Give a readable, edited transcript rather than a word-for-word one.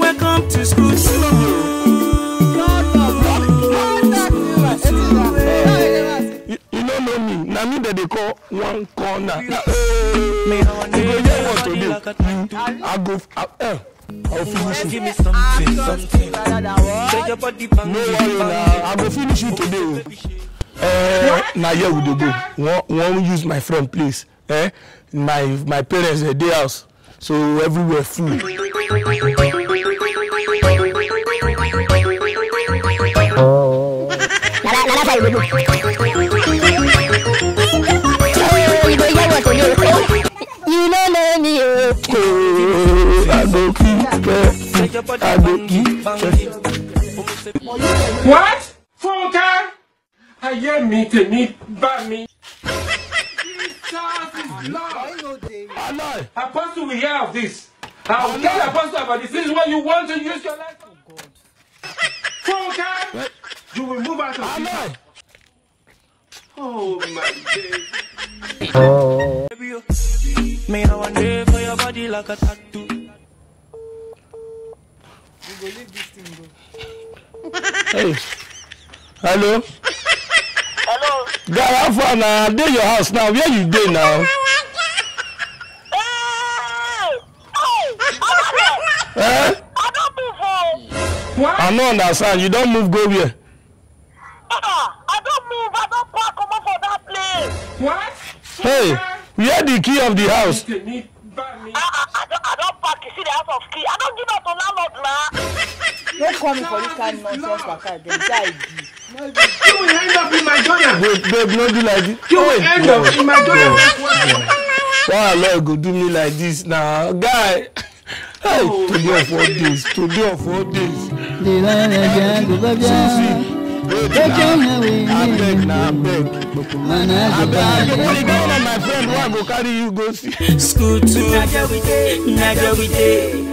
welcome to school too. You don't know me. Now me that they call one corner. I'll finish it. Give me something. Shake your body, bang. No worry now. I will finish it today. Now here we go. Won't use my friend place. My parents at their house, so everywhere full. You don't know me. What? Funka? I hear me to meet Bami. Apostle, we hear of this. I'll tell Apostle about this. This is what you want to use your life for. Funka, you will move out of this. Oh my days. Me, I want to for your body like a tattoo. We go leave this thing go. Hey. Hello? Hello. Guy, how far now? I'm at your house now. Where you dey now? I don't move home. What? I don't understand. You don't move, go where? I don't move. I don't park come up for that place. What? Hey, where the key of the house? To meet Bami. I don't park. You see the house of key. I don't give out to landlord now. Don't call me for this kind of nonsense, Waka. Again. You will end up in my donor. Wait, babe, no do like this. You will end up in my donor. Why Lord go do me like this now? Guy, hey, today of 4 days. Today of 4 days. I beg now, I beg. My friend, why go carry you go see? School too. Naja we day.